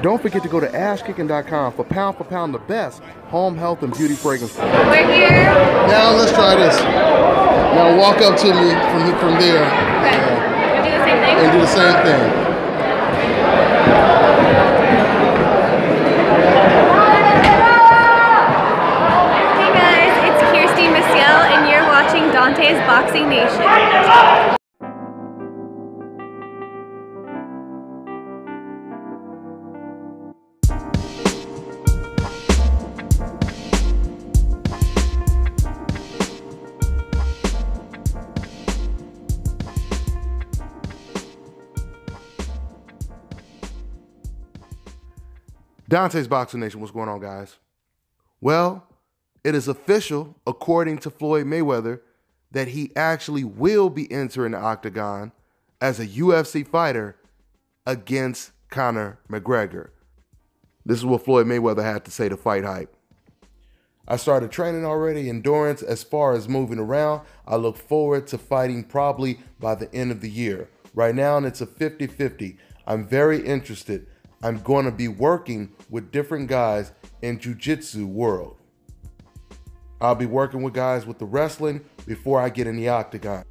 Don't forget to go to asskicking.com for pound the best home health and beauty fragrances. We're here. Now let's try this. Now walk up to me from there. Okay. Do the same thing? And do the same thing. And you're watching Dante's Boxing Nation. Dante's Boxing Nation, what's going on, guys? Well, it is official, according to Floyd Mayweather, that he actually will be entering the octagon as a UFC fighter against Conor McGregor. This is what Floyd Mayweather had to say to Fight Hype. I started training already, endurance as far as moving around. I look forward to fighting probably by the end of the year. Right now, it's a 50-50. I'm very interested. I'm going to be working with different guys in Jiu-Jitsu world. I'll be working with guys with the wrestling before I get in the octagon.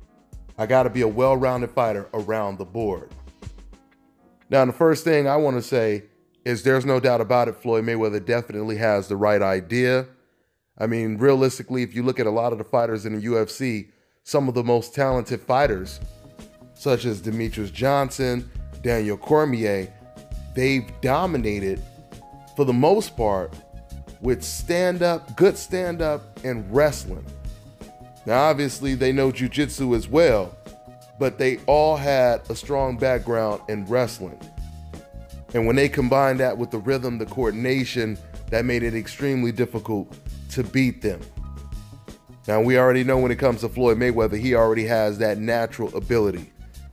I got to be a well-rounded fighter around the board. Now, the first thing I want to say is there's no doubt about it, Floyd Mayweather definitely has the right idea. I mean, realistically, if you look at a lot of the fighters in the UFC, some of the most talented fighters, such as Demetrius Johnson, Daniel Cormier, they've dominated, for the most part, with good stand-up and wrestling. Now, obviously, they know jiu-jitsu as well, but they all had a strong background in wrestling. And when they combined that with the rhythm, the coordination, that made it extremely difficult to beat them. Now, we already know when it comes to Floyd Mayweather, he already has that natural ability.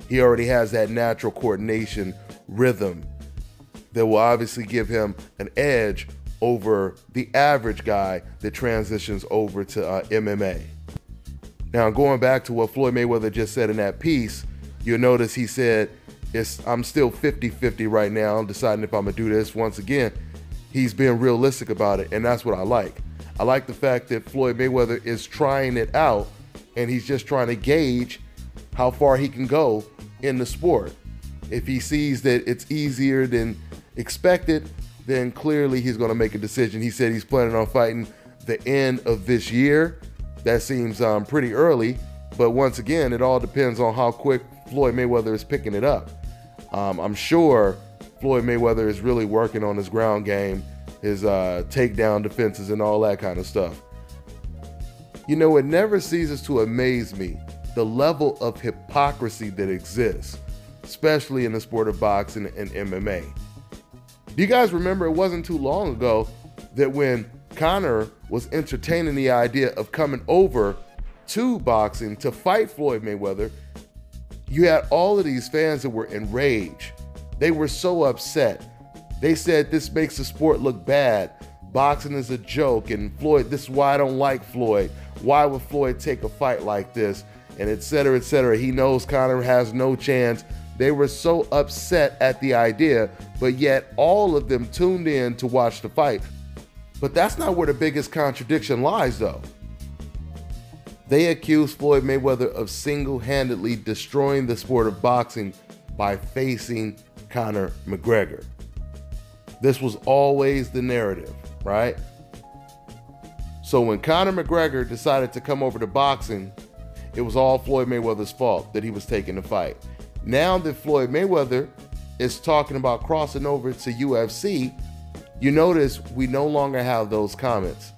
He already has that natural coordination, rhythm, that will obviously give him an edge over the average guy that transitions over to MMA. Now, going back to what Floyd Mayweather just said in that piece, you'll notice he said, I'm still 50-50 right now. I'm deciding if I'm gonna do this. Once again, he's being realistic about it, and that's what I like. I like the fact that Floyd Mayweather is trying it out, and he's just trying to gauge how far he can go in the sport. If he sees that it's easier than expected, then clearly he's going to make a decision. He said he's planning on fighting the end of this year. That seems pretty early, but once again, it all depends on how quick Floyd Mayweather is picking it up. I'm sure Floyd Mayweather is really working on his ground game, his takedown defenses and all that kind of stuff. You know, it never ceases to amaze me the level of hypocrisy that exists, especially in the sport of boxing and MMA. Do you guys remember it wasn't too long ago that when Conor was entertaining the idea of coming over to boxing to fight Floyd Mayweather, you had all of these fans that were enraged. They were so upset. They said this makes the sport look bad. Boxing is a joke, and Floyd, this is why I don't like Floyd. Why would Floyd take a fight like this? And et cetera, et cetera. He knows Conor has no chance. They were so upset at the idea, but yet all of them tuned in to watch the fight. But that's not where the biggest contradiction lies, though. They accused Floyd Mayweather of single-handedly destroying the sport of boxing by facing Conor McGregor. This was always the narrative, right? So when Conor McGregor decided to come over to boxing, it was all Floyd Mayweather's fault that he was taking the fight. Now that Floyd Mayweather is talking about crossing over to UFC, you notice we no longer have those comments.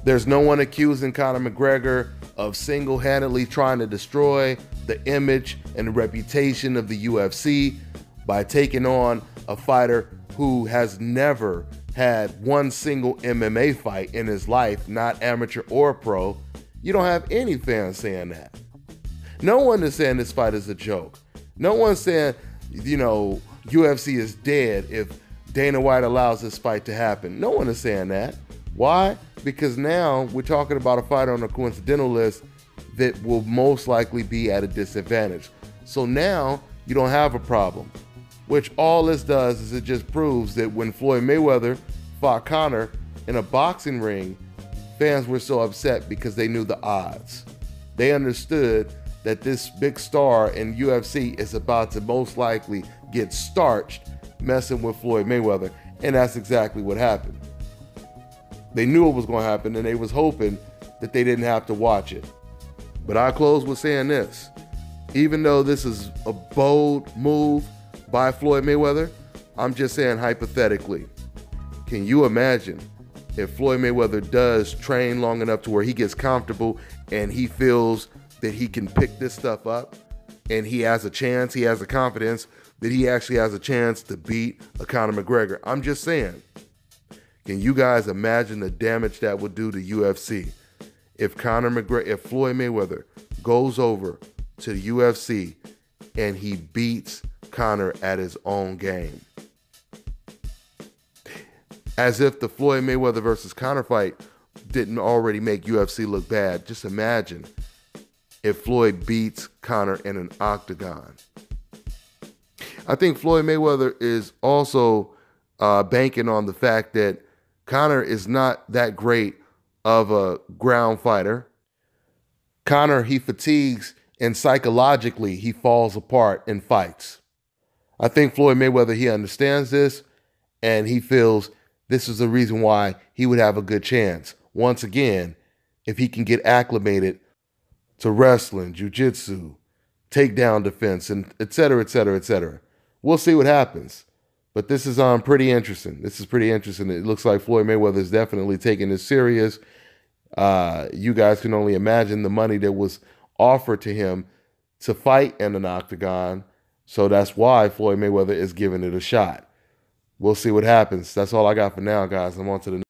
There's no one accusing Conor McGregor of single-handedly trying to destroy the image and the reputation of the UFC by taking on a fighter who has never had one single MMA fight in his life, not amateur or pro. You don't have any fans saying that. No one is saying this fight is a joke. No one's saying, you know, UFC is dead if Dana White allows this fight to happen. No one is saying that. Why? Because now we're talking about a fighter on a coincidental list that will most likely be at a disadvantage. So now you don't have a problem. which all this does is it just proves that when Floyd Mayweather fought Conor in a boxing ring, fans were so upset because they knew the odds. They understood that this big star in UFC is about to most likely get starched messing with Floyd Mayweather, and that's exactly what happened. They knew it was going to happen, and they was hoping that they didn't have to watch it. But I close with saying this. Even though this is a bold move by Floyd Mayweather, I'm just saying hypothetically, can you imagine if Floyd Mayweather does train long enough to where he gets comfortable and he feels that he can pick this stuff up and he has a chance, he has the confidence that he actually has a chance to beat a Conor McGregor? I'm just saying, can you guys imagine the damage that would do to UFC if Floyd Mayweather goes over to the UFC and he beats Conor at his own game? As if the Floyd Mayweather versus Conor fight didn't already make UFC look bad. Just imagine if Floyd beats Conor in an octagon. I think Floyd Mayweather is also banking on the fact that Conor is not that great of a ground fighter. Conor, he fatigues, and psychologically he falls apart in fights. I think Floyd Mayweather, he understands this, and he feels this is the reason why he would have a good chance. Once again, if he can get acclimated to wrestling, jujitsu, takedown defense, and et cetera, et cetera, et cetera. We'll see what happens. But this is pretty interesting. This is pretty interesting. It looks like Floyd Mayweather is definitely taking this serious. You guys can only imagine the money that was offered to him to fight in an octagon. So that's why Floyd Mayweather is giving it a shot. We'll see what happens. That's all I got for now, guys. I'm on to the